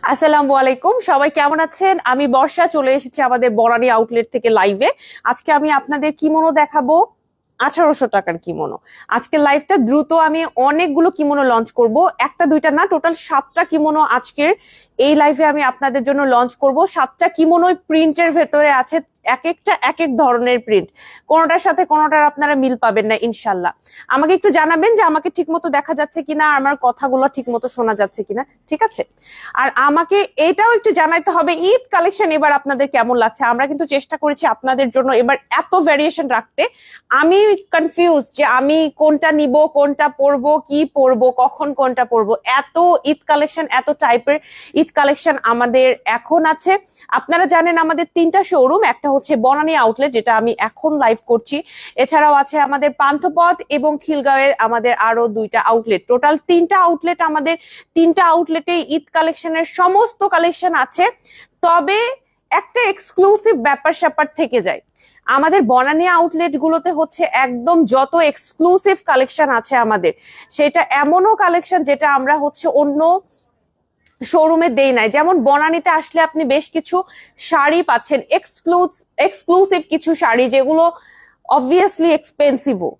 আসসালামু আলাইকুম, সবাই কেমন আছেন? আমি বর্ষা চলে এসেছি আমাদের বনানী আউটলেট থেকে লাইভে। আজকে আমি আপনাদের কিমোনো দেখাবো, 1800 টাকার কিমোনো। আজকে লাইভটা দ্রুত, আমি অনেকগুলো কিমোনো লঞ্চ করব, একটা দুইটা না, টোটাল 7টা কিমোনো আজকের এই লাইভে আমি আপনাদের জন্য লঞ্চ করব। 7টা কিমোনোই প্রিন্টের ভেতরে আছে, এক একটা এক এক ধরনের প্রিন্ট, কোনোটার সাথে কোনোটার আপনারা মিল পাবেন না ইনশাল্লাহ। আমাকে একটু জানাবেন যে আমাকে ঠিক মতো দেখা যাচ্ছে কিনা, আমার কথাগুলো ঠিক মতো শোনা যাচ্ছে কিনা, ঠিক আছে? আর আমাকে এটাও একটু জানাইতে হবে ঈদ কালেকশন এবার আপনাদের কেমন লাগছে। আমরা কিন্তু চেষ্টা করেছি আপনাদের জন্য এবার এত ভ্যারিয়েশন রাখতে। আমি কনফিউজ যে আমি কোনটা নিব, কোনটা পরবো, কি পরবো, কখন কোনটা পরবো। এত ঈদ কালেকশন, এত টাইপের ঈদ কালেকশন আমাদের এখন আছে। আপনারা জানেন আমাদের 3টা শোরুম, একটা হচ্ছে বনানী আউটলেট যেটা আমি এখন লাইভ করছি, এছাড়াও আছে আমাদের পান্থপথ এবং খিলগাঁওয়ে আমাদের আরো 2টা আউটলেট। টোটাল 3টা আউটলেট আমাদের, 3টা আউটলেটে ঈদ কালেকশনের সমস্ত কালেকশন আছে। তবে একটা এক্সক্লুসিভ ব্যাপার স্যাপার থেকে যায়, আমাদের বনানী আউটলেট গুলোতে হচ্ছে একদম যত এক্সক্লুসিভ কালেকশন আছে আমাদের, সেটা এমনও কালেকশন যেটা আমরা হচ্ছে অন্য শোরুমে দেই নাই। যেমন বনানীতে আসলে আপনি বেশ কিছু শাড়ি পাচ্ছেন, এক্সক্লুসিভ কিছু শাড়ি যেগুলো অবভিয়াসলি এক্সপেন্সিভও,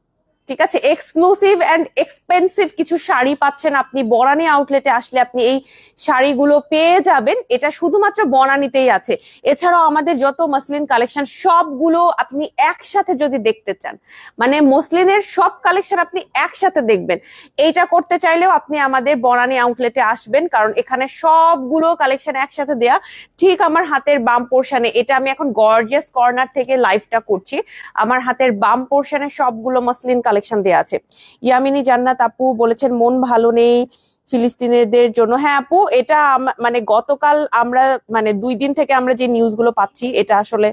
ঠিক আছে? এক্সক্লুসিভ এন্ড এক্সপেন্সিভ কিছু শাড়ি পাচ্ছেন আপনি বনানী আউটলেটে আসলে, আপনি এই শাড়িগুলো পেয়ে যাবেন। এটা শুধুমাত্র বনানীতেই আছে। এছাড়াও আমাদের যত মসলিন কালেকশন সবগুলো আপনি একসাথে যদি দেখতে চান, মানে মসলিনের সব কালেকশন আপনি একসাথে দেখবেন, এইটা করতে চাইলেও আপনি আমাদের বনানী আউটলেটে আসবেন, কারণ এখানে সবগুলো কালেকশন একসাথে দেয়া। ঠিক আমার হাতের বাম পোর্শনে, এটা আমি এখন গর্জিয়াস কর্নার থেকে লাইভটা করছি, আমার হাতের বাম পোর্শনে সবগুলো মসলিন কালেকশন দেয়া আছে। ইয়ামিনী জান্নাত আপু বলেছেন মন ভালো নেই ফিলিস্তিনিদের জন্য। হ্যাঁ আপু, এটা মানে গতকাল আমরা, মানে 2 দিন থেকে আমরা যে নিউজ গুলো পাচ্ছি, এটা আসলে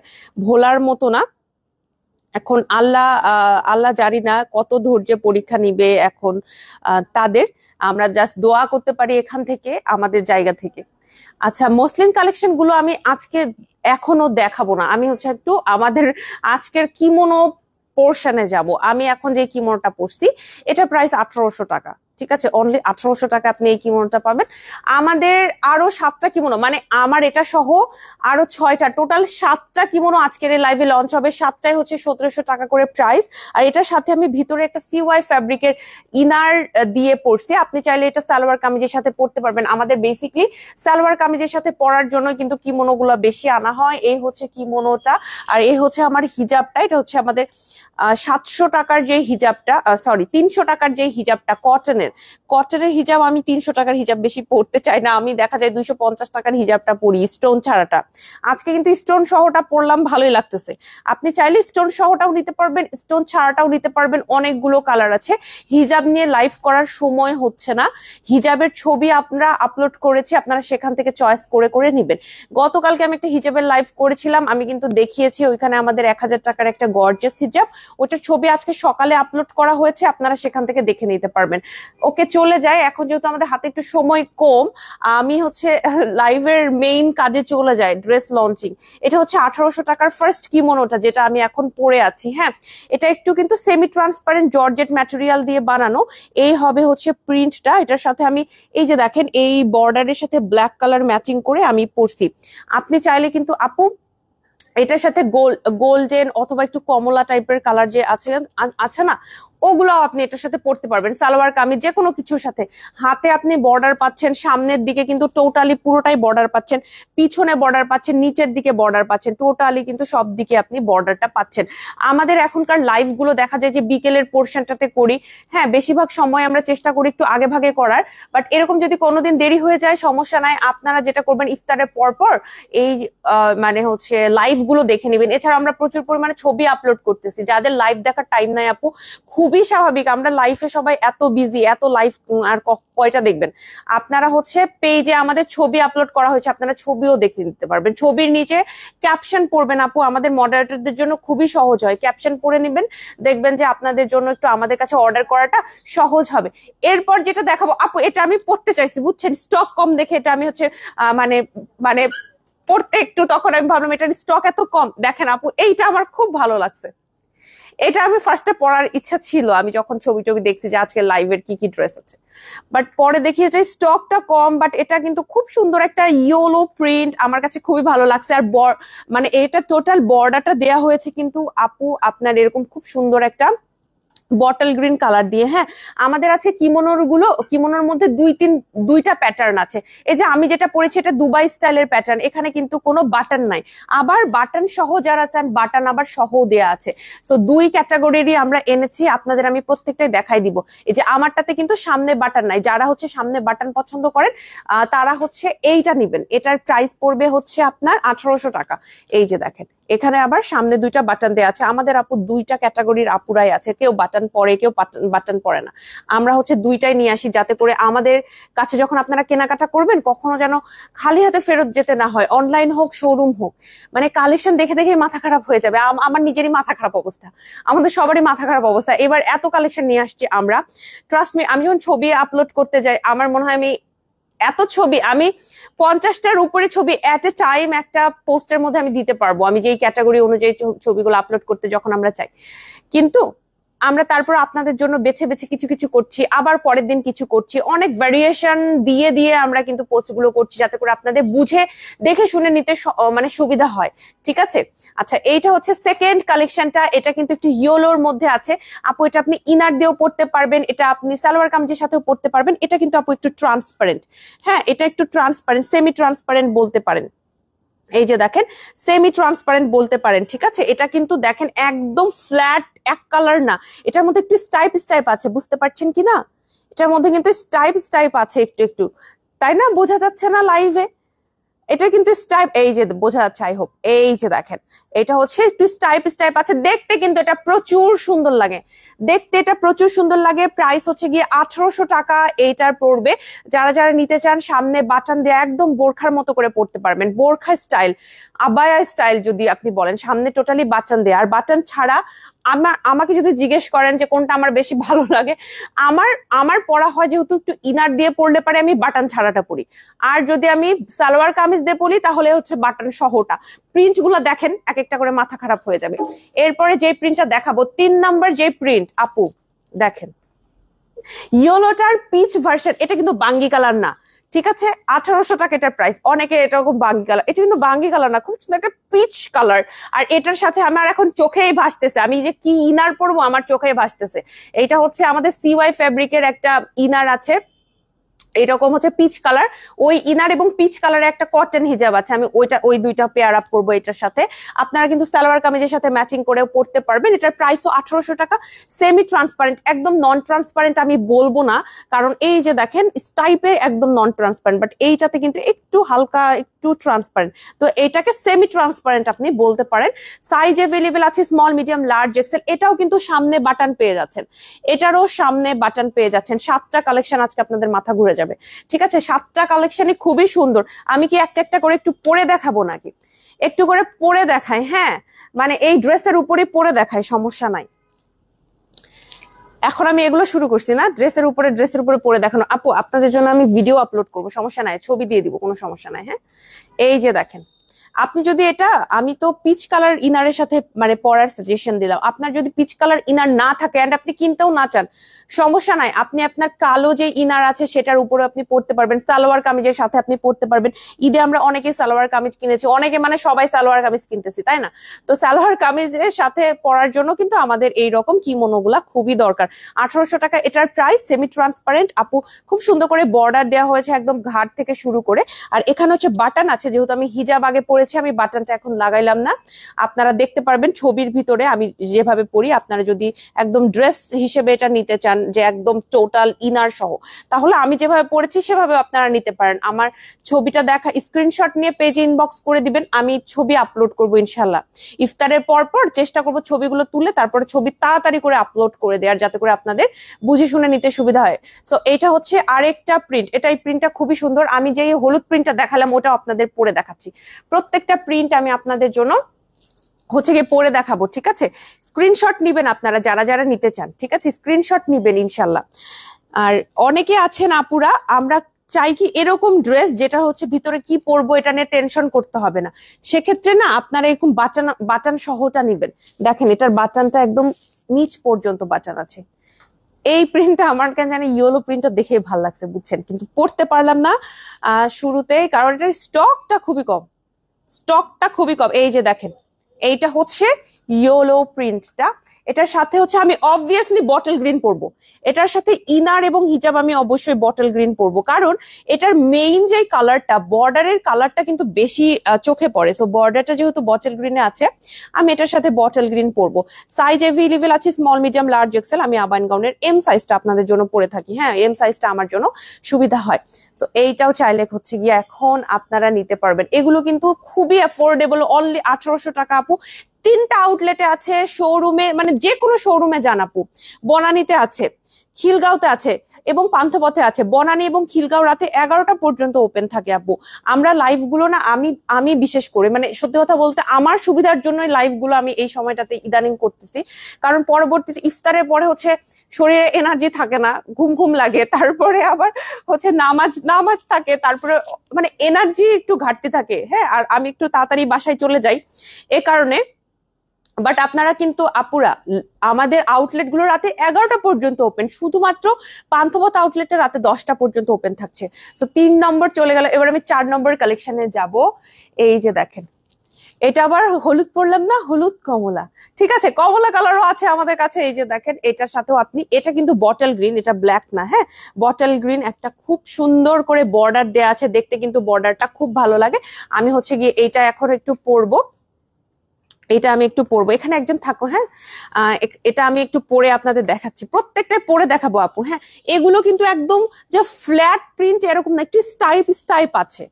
ভোলার মতো না। এখন আল্লাহ জানি না কত ধৈর্য পরীক্ষা নিবে এখন তাদের। আমরা জাস্ট দোয়া করতে পারি এখান থেকে, আমাদের জায়গা থেকে। আচ্ছা, মসলিন কালেকশন গুলো আমি আজকে এখনো দেখাবো না, আমি হচ্ছে একটু আমাদের আজকের কিমোনো পোর্শনে যাব। আমি এখন যে কিমোনোটা পরছি, এটা প্রাইস 1800 টাকা, ঠিক আছে? অনলি 1800 টাকা আপনি এই কিমোনোটা পাবেন। আমাদের আরো 7টা কিমোনো, মানে আমার এটা সহ আরো 6টা, টোটাল 7টা কিমোনো আজকের এই লাইভে লঞ্চ হবে। 7টাই হচ্ছে 1700 টাকা করে প্রাইস। আর এটার সাথে আমি ভিতরে একটা সিওয়াই ফ্যাব্রিকের ইনার দিয়ে পরছি। আপনি চাইলে এটা সালোয়ার কামিজের সাথে পরতে পারবেন। আমাদের বেসিকলি সালোয়ার কামিজের সাথে পরার জন্য কিন্তু কিমোনো গুলা বেশি আনা হয়। এই হচ্ছে কিমোনোটা, আর এই হচ্ছে আমার হিজাবটা। এটা হচ্ছে আমাদের 700 টাকার যে হিজাবটা, সরি 300 টাকার যে হিজাবটা, কটনের হিজাব। আমি 300 টাকার হিজাব বেশি পরতে চাই না, আমি দেখা যায় 250 টাকার হিজাবটা পরি, স্টোন ছাড়াটা। আজকে কিন্তু স্টোন সহটা পরলাম, ভালোই লাগতেছে। আপনি চাইলে স্টোন সহটাও নিতে পারবেন, স্টোন ছাড়াটাও নিতে পারবেন, অনেকগুলো কালার আছে। হিজাব নিয়ে লাইভ করার সময় হচ্ছে না, হিজাবের ছবি আমরা আপলোড করেছি, আপনারা সেখান থেকে চয়েস করে করে নিবেন। গতকালকে আমি একটা হিজাবের লাইভ করেছিলাম, আমি কিন্তু দেখিয়েছি ওইখানে আমাদের 1000 টাকার একটা গর্জিয়াস হিজাব, ওটার ছবি আজকে সকালে আপলোড করা হয়েছে, আপনারা সেখান থেকে দেখে নিতে পারবেন। ওকে, চলে যায় এখন, যেহেতু আমাদের হাতে একটু সময় কম, আমি হচ্ছে লাইভের মেইন কাজে চলে যায়, ড্রেস লঞ্চিং। এটা হচ্ছে 1800 টাকার ফার্স্ট কিমোনোটা, যেটা আমি এখন পরে আছি। হ্যাঁ, এটা একটু কিন্তু সেমি ট্রান্সপারেন্ট জর্জেট ম্যাটেরিয়াল দিয়ে বানানো। এই হবে হচ্ছে প্রিন্টটা। এটার সাথে আমি, এই যে দেখেন, এই বর্ডারের সাথে ব্ল্যাক কালার ম্যাচিং করে আমি পরছি। আপনি চাইলে কিন্তু আপু এটার সাথে গোল্ডেন অথবা একটু কমলা টাইপের কালার যে আছে আছে না, ওগুলাও আপনি এটার সাথে পরতে পারবেন, সালোয়ার কামিজ যে কোনো কিছুর সাথে। হাতে আপনি বর্ডার পাচ্ছেন, সামনের দিকে কিন্তু টোটালি পুরোটাই বর্ডার পাচ্ছেন, পিছনে বর্ডার পাচ্ছেন, নিচের দিকে বর্ডার পাচ্ছেন, টোটালি কিন্তু সব দিকে আপনি বর্ডারটা পাচ্ছেন। আমাদের এখনকার লাইভ গুলো দেখা যায় যে বিকেলের পোর্শনটাতে করি। হ্যাঁ, বেশিরভাগ সময় আমরা চেষ্টা করি একটু আগে ভাগে করার, বাট এরকম যদি কোনোদিন দেরি হয়ে যায় সমস্যা নাই, আপনারা যেটা করবেন ইফতারের পর পর এই মানে হচ্ছে লাইভ গুলো দেখে নেবেন। এছাড়া আমরা প্রচুর পরিমাণে ছবি আপলোড করতেছি, যাদের লাইভ দেখার টাইম নাই আপু, খুবই স্বাভাবিক, আমরা লাইফে সবাই এত বিজি, এত লাইফ আর কয়টা দেখবেন। আপনারা হচ্ছে পেজে আমাদের ছবি আপলোড করা হয়েছে, আপনারা ছবিও দেখে নিতে পারবেন। ছবির নিচে ক্যাপশন পড়বেন আপু, আমাদের মডারেটরদের জন্য খুবই সহজ হয়, ক্যাপশন পড়ে নেবেন, দেখবেন যে আপনাদের জন্য একটু আমাদের কাছে অর্ডার করাটা সহজ হবে। এরপর যেটা দেখাবো আপু, এটা আমি পড়তে চাইছি বুঝছেন, স্টক কম দেখে এটা আমি হচ্ছে মানে মানে পড়তে একটু, তখন আমি ভাবলাম এটার স্টক এত কম, দেখেন আপু এইটা আমার খুব ভালো লাগছে। এটা আমি ফার্স্টে পরার ইচ্ছা ছিল, আমি যখন ছবি টবি দেখছি যে আজকে লাইভের কি কি ড্রেস আছে, বাট পরে দেখি যে স্টকটা কম। বাট এটা কিন্তু খুব সুন্দর একটা ইয়েলো প্রিন্ট, আমার কাছে খুবই ভালো লাগছে। আর মানে এটা টোটাল বর্ডারটা দেয়া হয়েছে কিন্তু আপু আপনার এরকম খুব সুন্দর একটা বটল গ্রিন কালার দিয়ে। হ্যাঁ, আমাদের আছে কিমোনোর মধ্যে দুইটা প্যাটার্ন আছে। এই যে আমি যেটা পরেছি এটা দুবাই স্টাইলের প্যাটার্ন, এখানে কিন্তু কোনো বাটন নাই, আবার বাটন সহ যারা চান বাটন আবার সহ দেয়া আছে। তো দুই ক্যাটাগরিরই আমরা এনেছি, আপনাদের আমি প্রত্যেকটাই দেখাই দিব। এই যে আমারটাতে কিন্তু সামনে বাটন নাই, যারা হচ্ছে সামনে বাটন পছন্দ করেন তারা হচ্ছে এইটা নিবেন। এটার প্রাইস পড়বে হচ্ছে আপনার 1800 টাকা। এই যে দেখেন এখানে আবার সামনে দুইটা বাটন দেওয়া আছে। আমাদের আপু দুইটা ক্যাটাগরির আপুরাই আছে, কেউ বাটন পরে কেউ বাটন পরে না। আমরা হচ্ছে দুইটাই নিয়ে আসি যাতে করে আমাদের কাছে যখন আপনারা কেনাকাটা করবেন কখনো যেন খালি হাতে ফেরত যেতে না হয়, অনলাইন হোক শোরুম হোক। মানে কালেকশন দেখে দেখে মাথা খারাপ হয়ে যাবে, আমার নিজেরই মাথা খারাপ অবস্থা, আমাদের সবারই মাথা খারাপ অবস্থা। এবার এত কালেকশন নিয়ে আসছি আমরা, ট্রাস্ট মি, আমি যখন ছবি আপলোড করতে যাই আমার মনে হয় আমি এত ছবি, আমি 50টার উপরে ছবি এট এ টাইম একটা পোস্টের মধ্যে আমি দিতে পারবো, আমি যেই ক্যাটাগরি অনুযায়ী ছবিগুলো আপলোড করতে যখন আমরা চাই। কিন্তু আমরা তারপর আপনাদের জন্য বেছে বেছে কিছু কিছু করছি, আবার পরের দিন কিছু করছি, অনেক ভ্যারিয়েশন দিয়ে দিয়ে আমরা কিন্তু পোস্টগুলো করছি যাতে করে আপনাদের বুঝে দেখে শুনে নিতে মানে সুবিধা হয়। ঠিক আছে, আচ্ছা এইটা হচ্ছে সেকেন্ড কালেকশনটা, এটা কিন্তু একটু ইয়েলোর মধ্যে আছে আপু। এটা আপনি ইনার দিয়েও পড়তে পারবেন, এটা আপনি সালোয়ার কামিজের সাথেও পড়তে পারবেন। এটা কিন্তু আপু একটু ট্রান্সপারেন্ট, হ্যাঁ এটা একটু ট্রান্সপারেন্ট, সেমি ট্রান্সপারেন্ট বলতে পারেন। এই যে দেখেন সেমি ট্রান্সপারেন্ট বলতে পারেন। ঠিক আছে, এটা কিন্তু দেখেন একদম ফ্ল্যাট এক কালার না, এটার মধ্যে একটু স্টাইপ আছে, বুঝতে পারছেন কি না? এটার মধ্যে কিন্তু স্টাইপ আছে একটু একটু, তাই না? বোঝা যাচ্ছে না লাইভে? এটা কিন্তু স্টাইপ, এই যে বোঝা যাচ্ছে আই হোপ। এই যে দেখেন এটা হচ্ছে একটু স্টাইপ আছে, দেখতে কিন্তু এটা প্রচুর সুন্দর লাগে, দেখতে এটা প্রচুর সুন্দর লাগে। প্রাইস হচ্ছে গিয়ে 1800 টাকা এইটার পড়বে। যারা যারা নিতে চান সামনে বাটন দিয়ে একদম বোরখার মতো করে পড়তে পারবেন, বোরখা স্টাইল, আবায়া স্টাইল যদি আপনি বলেন, সামনে টোটালি বাটন দেয়া। আর বাটন ছাড়া আমাকে যদি জিজ্ঞেস করেন যে কোনটা আমার বেশি ভালো লাগে, আমার পড়া হয় যেহেতু একটু ইনার দিয়ে পড়লে পারে আমি বাটন ছাড়াটা পড়ি, আর যদি আমি সালোয়ার কামিজ দিয়ে পড়ি তাহলে হচ্ছে বাটন সহটা। প্রিন্ট গুলো দেখেন এক একটা করে মাথা খারাপ হয়ে যাবে। এরপরে যে প্রিন্টটা দেখাবো 3 নাম্বার যে প্রিন্ট আপু দেখেন, ইয়েলোটার পিচ ভার্সন, এটা কিন্তু বাঙ্গি কালার না, ঠিক আছে? 1800 টাকা এটার প্রাইস। অনেকে এরকম বাঙ্গি কালার, এটা কিন্তু বাঙ্গি কালার না, খুব সুন্দর একটা পিচ কালার। আর এটার সাথে আমার এখন চোখেই ভাসতেছে, আমি যে কি ইনার পরবো আমার চোখেই ভাসতেছে। এইটা হচ্ছে আমাদের সিওয়াই ফ্যাব্রিকের একটা ইনার আছে, এরকম হচ্ছে পিচ কালার, ওই ইনার এবং পিচ কালারের একটা কটন হিজাব আছে, আমি ওই দুইটা পেয়ার আপ করবো এটার সাথে। আপনারা কিন্তু সালোয়ার কামিজের সাথে ম্যাচিং করেও পড়তে পারবেন। এটার প্রাইসও 1800 টাকা। সেমি ট্রান্সপারেন্ট, একদম নন ট্রান্সপারেন্ট আমি বলবো না, কারণ এই যে দেখেন স্টাইপে একদম নন ট্রান্সপারেন্ট, বাট এইটাতে কিন্তু একটু হালকা একটু ট্রান্সপারেন্ট, তো এইটাকে সেমি ট্রান্সপারেন্ট আপনি বলতে পারেন। সাইজ অ্যাভেলেবেল আছে স্মল, মিডিয়াম, লার্জ, এক্সেল। এটাও কিন্তু সামনে বাটন পেয়ে যাচ্ছেন, এটারও সামনে বাটন পেয়ে যাচ্ছেন। 7টা কালেকশন আজকে আপনাদের মাথা ঘুরে যাবে। ঠিক আছে, 7টা কালেকশনই খুবই সুন্দর। আমি কি একটা একটা করে একটু পরে দেখাবো নাকি? একটু করে পরে দেখাই, হ্যাঁ মানে এই ড্রেসের উপরে পরে দেখাই, সমস্যা নাই। এখন আমি এগুলো শুরু করছি না, ড্রেসের উপরে পরে দেখানো। আপু আপনাদের জন্য আমি ভিডিও আপলোড করবো, সমস্যা নাই, ছবি দিয়ে দিব, কোনো সমস্যা নাই। হ্যাঁ এই যে দেখেন, আপনি যদি এটা, আমি তো পিচ কালার ইনারের সাথে মানে পরার সাজেশন দিলাম, আপনার যদি পিচ কালার ইনার না থাকে এন্ড আপনি কিনতেও না চান, সমস্যা নাই, আপনি আপনার কালো যে ইনার আছে সেটার উপরে আপনি পড়তে পারবেন, সালোয়ার কামিজের সাথে আপনি পড়তে পারবেন। ঈদে আমরা অনেকে সালোয়ার কামিজ কিনেছি, অনেকে মানে সবাই সালোয়ার কামিজ কিনতেছি, তাই না? তো সালোয়ার কামিজের সাথে পরার জন্য কিন্তু আমাদের এই রকম কিমোনোগুলা খুবই দরকার। 1800 টাকা এটার প্রাইস। সেমি ট্রান্সপারেন্ট আপু, খুব সুন্দর করে বর্ডার দেওয়া হয়েছে একদম ঘাট থেকে শুরু করে। আর এখানে হচ্ছে বাটন আছে, যেহেতু আমি হিজাব আগে পরেছি আমি বাটনটা এখন লাগাইলাম না, আপনারা দেখতে পারবেন ছবির ভিতরে আমি যেভাবে পরি। আপনারা যদি একদম ড্রেস হিসেবে এটা নিতে চান যে একদম টোটাল ইনার সহ, তাহলে আমি যেভাবে পরেছি সেভাবে আপনারা নিতে পারেন। আমার ছবিটা দেখা স্ক্রিনশট নিয়ে পেজে ইনবক্স করে দিবেন, আমি ছবি আপলোড করব ইনশাল্লাহ। ইফতারের পর চেষ্টা করব ছবিগুলো তুলে তারপরে ছবি তাড়াতাড়ি করে আপলোড করে দেওয়ার, যাতে করে আপনাদের বুঝে শুনে নিতে সুবিধা হয়। সো এটা হচ্ছে আরেকটা প্রিন্ট, এই প্রিন্টটা খুবই সুন্দর। আমি যে হলুদ প্রিন্টটা দেখালাম ওটা আপনাদের পরে দেখাচ্ছি, প্রত্যেকটা প্রিন্ট আমি আপনাদের জন্য হচ্ছে গিয়ে পরে দেখাবো। ঠিক আছে, স্ক্রিনশট নিবেন আপনারা যারা যারা নিতে চান, ঠিক আছে? স্ক্রিনশট নিবেন ইনশাল্লাহ। আর অনেকে আছেন আপুরা, আমরা চাই কি এরকম ড্রেস যেটা হচ্ছে ভিতরে কি পরবো এটা নিয়ে টেনশন করতে হবে না, সেক্ষেত্রে না আপনারা এরকম বাটন বাটন সহটা নিবেন। দেখেন এটার বাটনটা একদম নিচ পর্যন্ত বাটন আছে। এই প্রিন্টটা আমার কেন জানি ইয়েলো প্রিন্টটা দেখে ভালো লাগছে বুঝছেন, কিন্তু পড়তে পারলাম না শুরুতেই, কারণ এটার স্টকটা খুবই কম। এই যে দেখেন এইটা হচ্ছে ইয়েলো প্রিন্টটা, এটার সাথে হচ্ছে আমি অবভিয়াসলি বটল গ্রিন পরবো, এটার সাথে ইনার এবং হিজাব আমি অবশ্যই বটল গ্রিন পরবো, কারণ এটার মেইন যে কালারটা বর্ডারের কালারটা কিন্তু বেশি চোখে পড়ে। সো বর্ডারটা যেহেতু বটল গ্রিনে আছে আমি এটার সাথে বটল গ্রিন পরবো। সাইজ অ্যাভেলেবেল আছে স্মল মিডিয়াম লার্জ এক্সেল। আমি আবাইন গাউনের এম সাইজটা আপনাদের জন্য পরে থাকি, হ্যাঁ এম সাইজটা আমার জন্য সুবিধা হয়। তো এইটাও চাইলে হচ্ছে গিয়ে এখন আপনারা নিতে পারবেন। এগুলো কিন্তু খুবই অ্যাফোর্ডেবল, অনলি 1800 টাকা আপু। 3টা আউটলেটে আছে, শোরুমে মানে যে কোনো শোরুমে যান আপু। বনানীতে আছে, খিলগাঁওতে আছে এবং পান্থপথে আছে। বনানী এবং খিলগাঁও রাতে 11টা পর্যন্ত ওপেন থাকে আপু। আমরা লাইভ গুলো না আমি বিশেষ করে মানে সত্যি কথা বলতে আমার সুবিধার জন্য লাইভ গুলো আমি এই সময়টাতে ইদানিং করতেছি, কারণ পরবর্তীতে ইফতারের পরে হচ্ছে শরীরে এনার্জি থাকে না, ঘুম ঘুম লাগে, তারপরে আবার হচ্ছে নামাজ থাকে, তারপরে মানে এনার্জি একটু ঘাটতি থাকে, হ্যাঁ আর আমি একটু তাড়াতাড়ি বাসায় চলে যাই এ কারণে। বাট আপনারা কিন্তু আপুরা আমাদের আউটলেট গুলো রাতে 11টা পর্যন্ত ওপেন, শুধুমাত্র পান্থপথ আউটলেটটা রাতে 10টা পর্যন্ত ওপেন থাকছে। তো 3 নম্বর চলে গেল, এবার আমি 4 নম্বর কালেকশনে যাব। এই যে দেখেন এটা আবার হলুদ পরলাম না, হলুদ কমলা, ঠিক আছে কমলা কালারও আছে আমাদের কাছে। এই যে দেখেন এটার সাথেও আপনি, এটা কিন্তু বটল গ্রিন, এটা ব্ল্যাক না, হ্যাঁ বটল গ্রিন, একটা খুব সুন্দর করে বর্ডার দেয়া আছে, দেখতে কিন্তু বর্ডারটা খুব ভালো লাগে। আমি হচ্ছে গিয়ে এইটা এখন একটু পরবো, এটা আমি একটু পরবো, এখানে একজন থাকো, হ্যাঁ এটা আমি একটু পরে আপনাদের দেখাচ্ছি, প্রত্যেকটাই পরে দেখাবো আপু। হ্যাঁ এগুলো কিন্তু একদম যে ফ্ল্যাট প্রিন্ট এরকম না, একটু স্টাইপ আছে।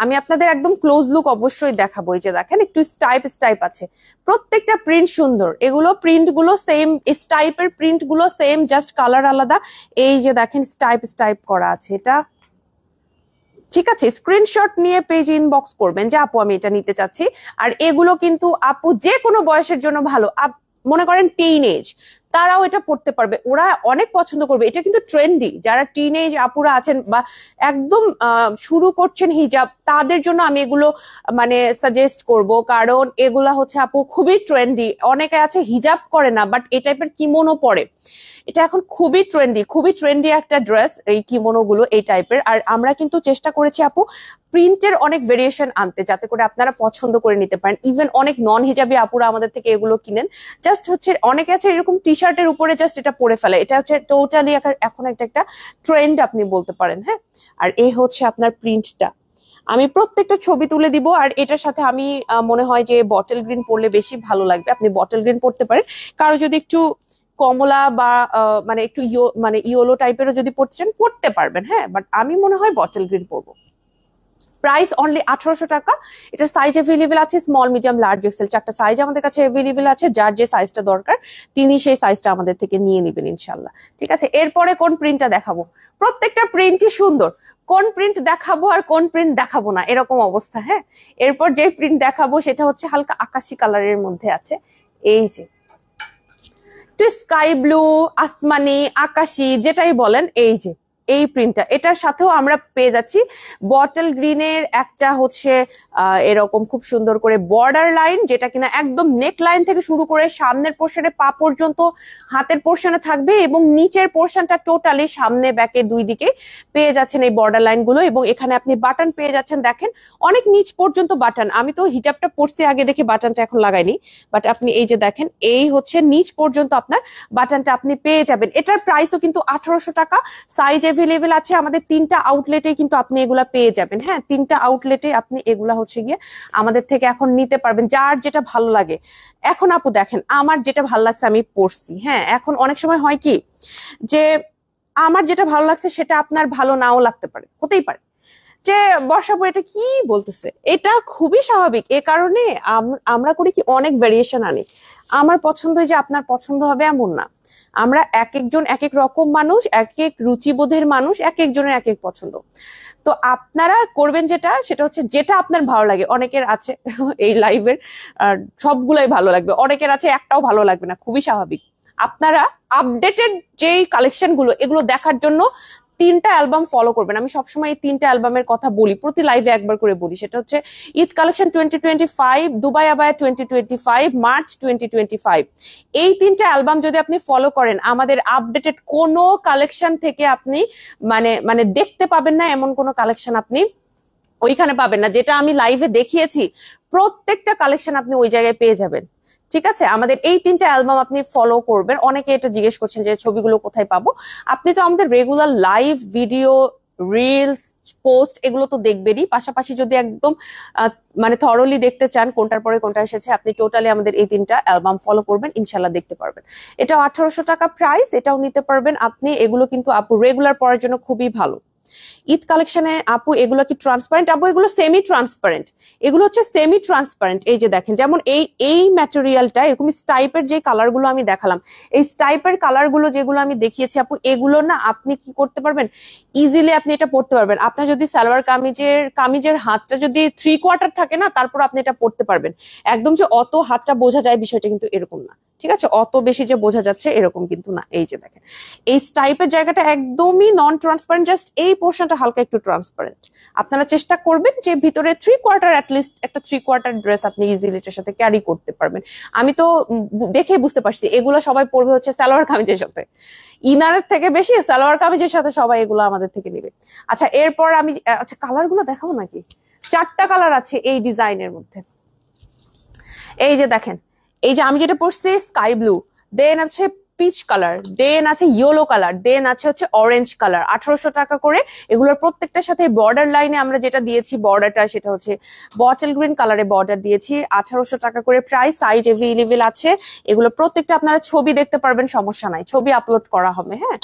আমি আপনাদের একদম ক্লোজ লুক অবশ্যই দেখাবো। এই যে দেখেন একটু স্টাইপ আছে, প্রত্যেকটা প্রিন্ট সুন্দর, এগুলো প্রিন্ট গুলো সেম, স্টাইপের প্রিন্ট গুলো সেম, জাস্ট কালার আলাদা। এই যে দেখেন স্টাইপ করা আছে এটা, ঠিক আছে স্ক্রিনশট নিয়ে পেজ ইনবক্স করবেন যে আপু আমি এটা নিতে চাচ্ছি। আর এগুলো কিন্তু আপু যে কোনো বয়সের জন্য ভালো, মনে করেন টিনেজ তারাও এটা পড়তে পারবে, ওরা অনেক পছন্দ করবে। এটা কিন্তু ট্রেন্ডি, যারা টিনেজ আপুরা আছেন বা একদম শুরু করছেন হিজাব, তাদের জন্য আমি এগুলো মানে সাজেস্ট করব, কারণ এগুলা হচ্ছে আপু খুবই ট্রেন্ডি। অনেকে আছে হিজাব করে না বাট এই টাইপের কিমোনো পরে, এটা এখন খুবই ট্রেন্ডি একটা ড্রেস এই কিমোনো গুলো এই টাইপের। আর আমরা কিন্তু চেষ্টা করেছি আপু প্রিন্টের অনেক ভেরিয়েশন আনতে, যাতে করে আপনারা পছন্দ করে নিতে পারেন। ইভেন অনেক নন হিজাবি আপুরা আমাদের থেকে এগুলো কিনেন, জাস্ট হচ্ছে অনেকে আছে এরকম টি শার্টের উপরে জাস্ট এটা পরে ফেলে, এটা হচ্ছে টোটালি এখন একটা ট্রেন্ড আপনি বলতে পারেন। হ্যাঁ আর এই হচ্ছে আপনার প্রিন্টটা, আমি প্রত্যেকটা ছবি তুলে দিব। আর এটার সাথে আমি মনে হয় যে বটল গ্রিন পরলে বেশি ভালো লাগবে, আপনি বটল গ্রিন পরতে পারেন। কারো যদি একটু কমলা বা মানে একটু ইয়েলো টাইপেরও যদি পড়তে চান পড়তে পারবেন, হ্যাঁ বাট আমি মনে হয় বটল গ্রিন পরবো। প্রাইস অনলি 1800 টাকা। এটার সাইজ অ্যাভেলেবেল আছে স্মল মিডিয়াম লার্জ এক্সেল, 4টা সাইজ আমাদের কাছে অ্যাভেলেবেল আছে। যার যে সাইজটা দরকার তিনি সেই সাইজটা আমাদের থেকে নিয়ে নেবেন ইনশাল্লাহ, ঠিক আছে। এরপরে কোন প্রিন্টটা দেখাবো, প্রত্যেকটা প্রিন্টই সুন্দর, কোন প্রিন্ট দেখাবো আর কোন প্রিন্ট দেখাবো না এরকম অবস্থা। হ্যাঁ এরপর যে প্রিন্ট দেখাবো সেটা হচ্ছে হালকা আকাশি কালারের মধ্যে আছে, এই যে একটু স্কাই ব্লু, আসমানি, আকাশি যেটাই বলেন, এই যে এই প্রিন্টটা, এটার সাথেও আমরা পেয়ে যাচ্ছি বটল গ্রিনের একটা হচ্ছে এরকম খুব সুন্দর করে বর্ডার লাইন, যেটা কিনা একদম নেক লাইন থেকে শুরু করে সামনের পোর্শনে পা পর্যন্ত হাতের পোর্শনে থাকবে, এবং নিচের পোর্শনটা টোটালি সামনে ব্যাকে দুই দিকে পেয়ে যাচ্ছেন এই বর্ডার লাইন গুলো। এবং এখানে আপনি বাটন পেয়ে যাচ্ছেন, দেখেন অনেক নিচ পর্যন্ত বাটন। আমি তো হিজাবটা পরছি আগে দেখি বাটনটা এখন লাগাইনি, বাট আপনি এই যে দেখেন এই হচ্ছে নিচ পর্যন্ত আপনার বাটনটা আপনি পেয়ে যাবেন। এটার প্রাইসও কিন্তু 1800 টাকা। সাইজ অ্যাভেলেবেল আছে আমাদের 3টা আউটলেটে, কিন্তু আপনি এগুলা পেয়ে যাবেন। হ্যাঁ 3টা আউটলেটে আপনি এগুলা হচ্ছে গিয়ে আমাদের থেকে এখন নিতে পারবেন, যার যেটা ভালো লাগে। এখন আপু দেখেন আমার যেটা ভালো লাগছে আমি পড়ছি, হ্যাঁ এখন অনেক সময় হয় কি যে আমার যেটা ভালো লাগছে সেটা আপনার ভালো নাও লাগতে পারে, হতেই পারে যে বর্ষাপু এটা কি বলতেছে, এটা খুবই স্বাভাবিক। এ কারণে আমরা করি কি অনেক ভেরিয়েশন আনি, আমার পছন্দ যে আপনার পছন্দ হবে এমন না। আমরা এক একজন এক এক রকম মানুষ, এক এক রুচিবোধের মানুষ, এক একজনের এক এক পছন্দ। তো আপনারা করবেন সেটা হচ্ছে যেটা আপনার ভালো লাগে। অনেকের আছে এই লাইভের সবগুলাই ভালো লাগবে, অনেকের আছে একটাও ভালো লাগবে না, খুবই স্বাভাবিক। আপনারা আপডেটেড যেই কালেকশন গুলো এগুলো দেখার জন্য 3টা অ্যালবাম ফলো করবেন। আমি সবসময় এই 3টা অ্যালবামের কথা বলি, প্রতি লাইভে একবার করে বলি। সেটা হচ্ছে Eid collection 2025, Dubai abaya 2025, March 2025। এই 3টা অ্যালবাম যদি আপনি ফলো করেন, আমাদের আপডেটেড কোনো কালেকশন থেকে আপনি মানে মানে দেখতে পাবেন না এমন কোনো কালেকশন আপনি ওইখানে পাবেন না। যেটা আমি লাইভে দেখিয়েছি প্রত্যেকটা কালেকশন আপনি ওই জায়গায় পেয়ে যাবেন। ঠিক আছে, আমাদের এই 3টা অ্যালবাম আপনি ফলো করবেন। অনেকে এটা জিজ্ঞেস করছেন যে ছবিগুলো কোথায় পাবো। আপনি তো আমাদের regular live video, reels, post এগুলো তো দেখবেনই, পাশাপাশি যদি একদম মানে থরলি দেখতে চান কোনটার পরে কোনটা এসেছে, আপনি টোটালি আমাদের এই 3টা অ্যালবাম ফলো করবেন, ইনশাল্লাহ দেখতে পারবেন। এটাও 1800 টাকা প্রাইস, এটাও নিতে পারবেন আপনি। এগুলো কিন্তু আপু রেগুলার পরার জন্য খুবই ভালো। ঈদ কালেকশনে আপু এগুলো কি ট্রান্সপারেন্ট? আপু এগুলো সেমি ট্রান্সপারেন্ট, এগুলো হচ্ছে সেমি ট্রান্সপারেন্ট। এই যে দেখেন, যেমন এই ম্যাটেরিয়ালটা এরকম স্টাইপের যে কালার গুলো আমি দেখালাম, এই স্টাইপের কালার গুলো যেগুলো আমি দেখিয়েছি আপু, এগুলো না আপনি কি করতে পারবেন, ইজিলি আপনি এটা পড়তে পারবেন। আপনার যদি সালোয়ার কামিজের হাতটা যদি 3/4 থাকে না, তারপর আপনি এটা পড়তে পারবেন। একদম যে অত হাতটা বোঝা যায় বিষয়টা কিন্তু এরকম না, ঠিক আছে? অত বেশি যে বোঝা যাচ্ছে এরকম কিন্তু না। এই যে দেখেন, এই স্টাইপের জায়গাটা একদমই নন ট্রান্সপারেন্ট, জাস্ট এই পোর্শনটা হালকা একটু ট্রান্সপারেন্ট। আপনারা চেষ্টা করবেন যে ভিতরে 3/4 অ্যাটলিস্ট একটা 3/4 ড্রেস আপনি ইজিলি এটার সাথে ক্যারি করতে পারবেন। আমি তো দেখে বুঝতে পারছি এগুলো সবাই পরবে হচ্ছে সালোয়ার কামিজের সাথে, ইনারের থেকে বেশি সালোয়ার কামিজের সাথে সবাই এগুলো আমাদের থেকে নেবে। আচ্ছা, এরপর আমি কালার গুলো দেখাবো নাকি? 4টা কালার আছে এই ডিজাইনের মধ্যে। এই যে দেখেন, এই যে আমি যেটা পরছি স্কাই ব্লু, দেন আছে পিচ কালার, দেন আছে ইয়েলো কালার, দেন আছে হচ্ছে অরেঞ্জ কালার। 1800 টাকা করে। এগুলোর প্রত্যেকটার সাথে বর্ডার লাইনে আমরা যেটা দিয়েছি বর্ডারটা, সেটা হচ্ছে বটল গ্রিন কালারে বর্ডার দিয়েছি। 1800 টাকা করে প্রাইস, সাইজ এভেলেবেল আছে। এগুলো প্রত্যেকটা আপনারা ছবি দেখতে পারবেন, সমস্যা নাই, ছবি আপলোড করা হবে। হ্যাঁ,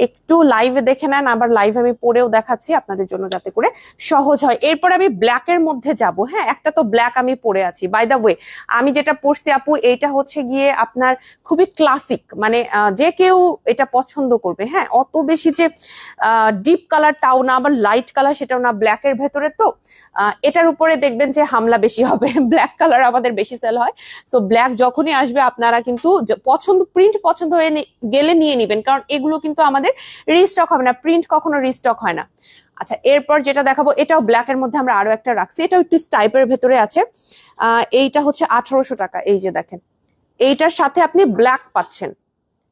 একটু লাইভে দেখে নেন, আবার লাইভে আমি পরেও দেখাচ্ছি আপনাদের জন্য যাতে করে সহজ হয়। এরপর আমি ব্ল্যাকের মধ্যে যাব। হ্যাঁ, একটা তো ব্ল্যাক আমি পরে আছি। বাই দা ওয়ে, আমি যেটা পরছি আপু, এইটা হচ্ছে গিয়ে আপনার খুবই ক্লাসিক, মানে যে কেউ এটা পছন্দ করবে। হ্যাঁ, অত বেশি যে ডিপ কালারটাও না, আবার লাইট কালার সেটাও না, ব্ল্যাকের ভেতরে তো এটার উপরে দেখবেন যে হামলা বেশি হবে। ব্ল্যাক কালার আমাদের বেশি সেল হয়। সো ব্ল্যাক যখনই আসবে আপনারা কিন্তু প্রিন্ট পছন্দ হয়ে গেলে নিয়ে নিবেন, কারণ এগুলো কিন্তু আমাদের রিস্টক হবে না, প্রিন্ট কখনো রিস্টক হয় না। আচ্ছা, এরপর যেটা দেখাবো, এটাও ব্ল্যাকের মধ্যে আমরা আরো একটা রাখছি, এটাও একটু স্টাইপের ভেতরে আছে। এইটা হচ্ছে 1800 টাকা। এই যে দেখেন, এইটার সাথে আপনি ব্ল্যাক পাচ্ছেন,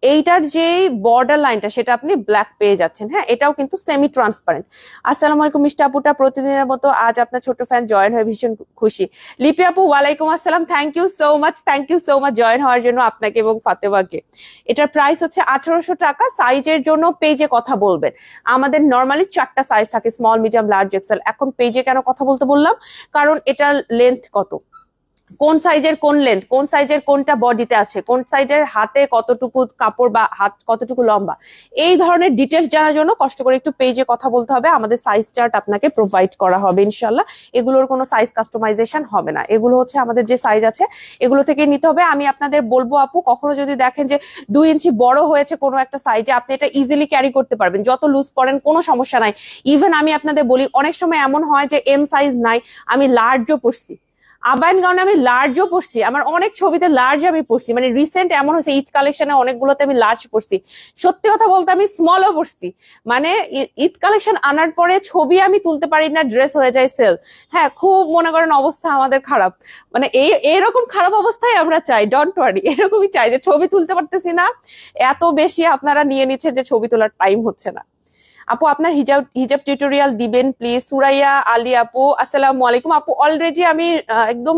এইটার যে বর্ডার লাইনটা সেটা আপনি ব্ল্যাক পেয়ে যাচ্ছেন। হ্যাঁ, এটাও কিন্তু সেমি ট্রান্সপারেন্ট। আসসালামু আলাইকুম মিষ্টি আপুটা, প্রতিদিনের মতো আজ আপনার ছোট ফ্যান জয়েন হয়ে ভীষণ খুশি। লিপি আপু ওয়ালাইকুম আসসালাম, thank you so much, thank you so much join হওয়ার জন্য আপনাকে এবং ফাতেমাকে। এটার প্রাইস হচ্ছে 1800 টাকা। সাইজের জন্য পেজে কথা বলবেন। আমাদের নর্মালি 4টা সাইজ থাকে, স্মল, মিডিয়াম, লার্জ, এক্সেল। এখন পেজে কেন কথা বলতে বললাম, কারণ এটার লেন্থ কত, কোন সাইজের কোন লেন্থ, কোন সাইজের কোনটা বডিতে আছে, কোন সাইজের হাতে কতটুকু কাপড় বা হাত কতটুকু লম্বা, এই ধরনের ডিটেলস জানার জন্য কষ্ট করে একটু পেজে কথা বলতে হবে। আমাদের সাইজ চার্ট আপনাকে প্রোভাইড করা হবে ইনশাল্লাহ। এগুলোর কোনো সাইজ কাস্টমাইজেশন হবে না, এগুলো হচ্ছে আমাদের যে সাইজ আছে এগুলো থেকে নিতে হবে। আমি আপনাদের বলবো আপু, কখনো যদি দেখেন যে 2 ইঞ্চি বড় হয়েছে কোনো একটা সাইজে, আপনি এটা ইজিলি ক্যারি করতে পারবেন, যত লুজ পরেন কোনো সমস্যা নাই। ইভেন আমি আপনাদের বলি, অনেক সময় এমন হয় যে এম সাইজ নাই, আমি লার্জও পরছি, আবাইন গাউনে আমি লার্জও পরছি, আমার অনেক ছবিতে লার্জ আমি পরছি, মানে রিসেন্ট এমন হয়েছে ঈদ কালেকশনে অনেকগুলোতে আমি লার্জ পরছি। সত্যি কথা বলতে আমি স্মলও পরছি, মানে ঈদ কালেকশন আনার পরে ছবি আমি তুলতে পারি না, ড্রেস হয়ে যায় সেল। হ্যাঁ, খুব মনে করেন অবস্থা আমাদের খারাপ, মানে এরকম খারাপ অবস্থায় আমরা চাই, ডোন্ট ওয়ারি, এরকমই চাই যে ছবি তুলতে পারতেছি না, এত বেশি আপনারা নিয়ে নিচ্ছে যে ছবি তোলার টাইম হচ্ছে না। আপু আপনার হিজাব টিউটোরিয়াল দিবেন প্লিজ। সুরাইয়া আলী আপু আসসালামু আলাইকুম। আপু অলরেডি আমি একদম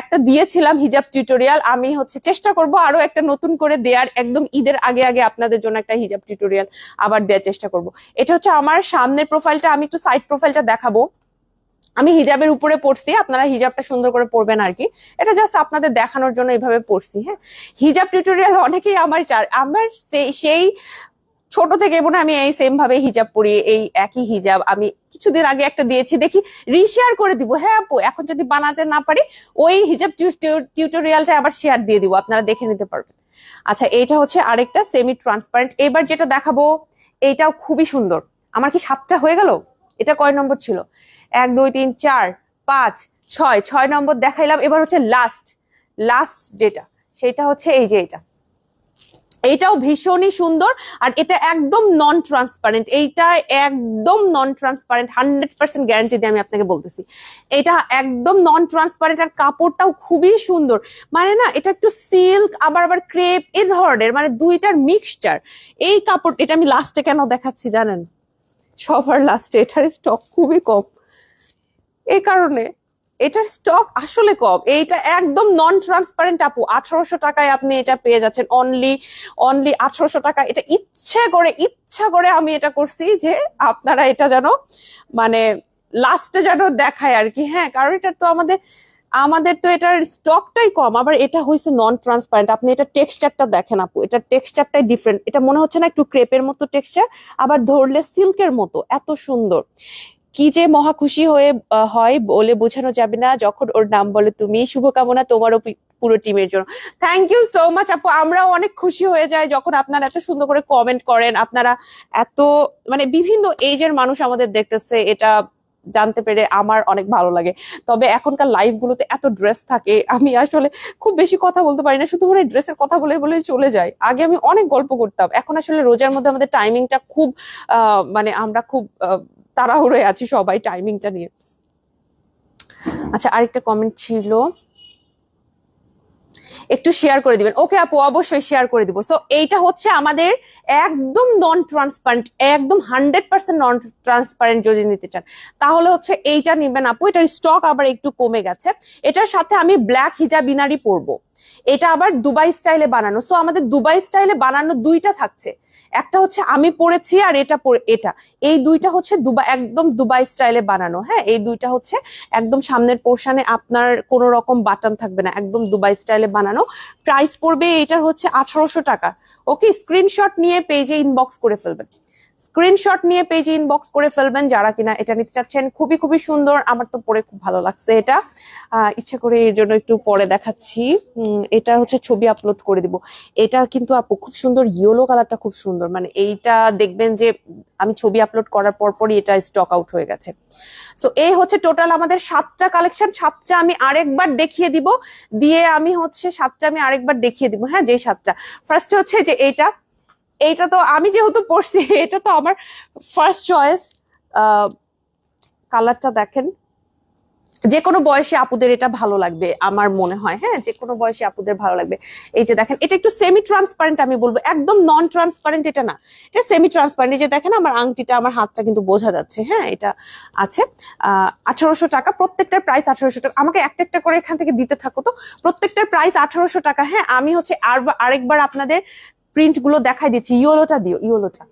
একটা দিয়েছিলাম হিজাব টিউটোরিয়াল, আমি হচ্ছে চেষ্টা করব আরো একটা নতুন করে দেওয়ার, একদম ঈদের আগে আগে আপনাদের জন্য একটা হিজাব টিউটোরিয়াল আবার দেওয়ার চেষ্টা করব। এটা হচ্ছে আমার সামনের প্রোফাইলটা, আমি একটু সাইড প্রোফাইলটা দেখাবো। আমি হিজাবের উপরে পড়ছি, আপনারা হিজাবটা সুন্দর করে পড়বেন আর কি, এটা জাস্ট আপনাদের দেখানোর জন্য এইভাবে পড়ছি। হ্যাঁ, হিজাব টিউটোরিয়াল অনেকেই আমার সেই ছোট থেকে মনে আমি এই সেম ভাবে হিজাব পরি, এই একই হিজাব আমি কিছুদিন আগে একটা দিয়েছি, দেখি রিশেয়ার করে দিব। হ্যাঁ আপু, এখন যদি বানাতে না পারি ওই হিজাব টিউটোরিয়ালটা আবার শেয়ার দিয়ে দিব, আপনারা দেখে নিতে পারবেন। আচ্ছা, এইটা হচ্ছে আরেকটা সেমি ট্রান্সপারেন্ট। এবার যেটা দেখাবো এইটাও খুবই সুন্দর। আমার কি 7টা হয়ে গেল? এটা কয় নম্বর ছিল? 1 2 3 4 5 6 নম্বর দেখাইলাম। এবার হচ্ছে লাস্ট যেটা, সেটা হচ্ছে এই যে এইটাও ভীষণই সুন্দর। আর এটা একদম নন ট্রান্সপারেন্ট, এইটা একদম নন ট্রান্সপারেন্ট, 100% গ্যারান্টি দিয়ে আমি আপনাকে বলতেছি এটা একদম নন ট্রান্সপারেন্ট। আর কাপড়টাও খুবই সুন্দর, মানে না এটা একটু সিল্ক আবার আবার ক্রেপ এই ধরনের, মানে দুইটার মিক্সচার। এই কাপড় এটা আমি লাস্টে কেন দেখাচ্ছি জানেন, সবার লাস্টে, এটার স্টক খুবই কম, এই কারণে এটার স্টক আসলে কম। এইটা একদম নন ট্রান্সপারেন্ট আপু, 1800 টাকায় আপনি এটা পেয়ে যাচ্ছেন, অনলি অনলি 1800 টাকা। এটা ইচ্ছা করে আমি এটা করছি যে আপনারা এটা যেন মানে লাস্টে যেন দেখায় আর কি, হ্যাঁ, কারণ এটা তো আমাদের তো এটার স্টকটাই কম। আবার এটা হয়েছে নন ট্রান্সপারেন্ট, আপনি এটা টেক্সচারটা দেখেন আপু, এটা টেক্সচারটাই ডিফারেন্ট, এটা মনে হচ্ছে না একটু ক্রেপের মতো টেক্সচার, আবার ধরলে সিল্কের মতো, এত সুন্দর। কি যে মহা খুশি হয় বলে বোঝানো যাবে না যখন ওর নাম বলে তুমি। শুভকামনা তোমারও পুরো টিমের জন্য। থ্যাংক ইউ সো মাচ আপু, আমরাও অনেক খুশি হয়ে যাই যখন আপনারা এত সুন্দর করে কমেন্ট করেন, আপনারা এত মানে বিভিন্ন এজের মানুষ আমাদের দেখতেছে, এটা জানতে পেরে আমার অনেক ভালো লাগে। তবে এখনকার লাইভ গুলোতে এত ড্রেস থাকে, আমি আসলে খুব বেশি কথা বলতে পারি না, শুধু মানে ড্রেসের কথা বলে বলে চলে যায়। আগে আমি অনেক গল্প করতাম, এখন আসলে রোজার মধ্যে আমাদের টাইমিংটা খুব মানে আমরা খুব তাড়াহুড়োয় আছি সবাই টাইমিংটা নিয়ে। আচ্ছা, আরেকটা কমেন্ট ছিল, একটু শেয়ার করে দিবেন। ওকে আপু, অবশ্যই শেয়ার করে দিব। সো এইটা হচ্ছে আমাদের একদম নন ট্রান্সপারেন্ট, একদম 100% নন ট্রান্সপারেন্ট যদি নিতে চান তাহলে হচ্ছে এইটা নিবেন আপু। এটার স্টক আবার একটু কমে গেছে। এটার সাথে আমি ব্ল্যাক হিজাবিনারি পরবো, এটা আবার দুবাই স্টাইলে বানানো। সো আমাদের দুবাই স্টাইলে বানানো দুইটা থাকছে, একটা হচ্ছে আমি পরেছি আর এটা এই দুইটা হচ্ছে একদম দুবাই স্টাইলে বানানো। হ্যাঁ, এই দুইটা হচ্ছে একদম সামনের পোর্শনে আপনার কোনো রকম বাটন থাকবে না, একদম দুবাই স্টাইলে বানানো। প্রাইস পড়বে এটার হচ্ছে 1800 টাকা। ওকে, স্ক্রিনশট নিয়ে পেজে ইনবক্স করে ফেলবেন, স্ক্রিনশট নিয়ে পেজে ইনবক্স করে ফেলবেন যারা কিনা এটা নিতে চাচ্ছেন। খুবই খুবই সুন্দর, আমার তো পরে খুব ভালো লাগছে এটা, ইচ্ছা করে এর জন্য একটু পরে দেখাচ্ছি। এটা হচ্ছে ছবি আপলোড করে দিব। এটা কিন্তু আপু খুব সুন্দর, ইয়েলো কালারটা খুব সুন্দর, মানে এইটা দেখবেন যে আমি ছবি আপলোড করার পরপরই এটা স্টক আউট হয়ে গেছে। সো এই হচ্ছে টোটাল আমাদের 7টা কালেকশন, 7টা আমি আরেকবার দেখিয়ে দিব, আমি হচ্ছে 7টা আমি আরেকবার দেখিয়ে দিব। হ্যাঁ, যে 7টা ফার্স্ট হচ্ছে যে এইটা তো আমি যেহেতু পড়ছি এটা তো আমার ফার্স্ট চয়েস। কালারটা দেখেন, যে কোনো বয়সী আপুদের এটা ভালো লাগবে আমার মনে হয়। হ্যাঁ, যে কোনো বয়সী আপুদের ভালো লাগবে। এই যে দেখেন, এটা একটু সেমি ট্রান্সপারেন্ট, আমি বলবো একদম নন ট্রান্সপারেন্ট এটা না, এটা সেমি ট্রান্সপারেন্ট। এই যে দেখেন আমার আংটিটা, আমার হাতটা কিন্তু বোঝা যাচ্ছে। হ্যাঁ, এটা আছে 1800 টাকা, প্রত্যেকটার প্রাইস 1800 টাকা। আমাকে একটা একটা করে এখান থেকে দিতে থাকো তো, প্রত্যেকটার প্রাইস 1800 টাকা। হ্যাঁ, আমি হচ্ছে আরেকবার আপনাদের প্রিন্ট গুলো দেখাই দিচ্ছি। ইয়েলোটা দিও, ইয়েলোটা।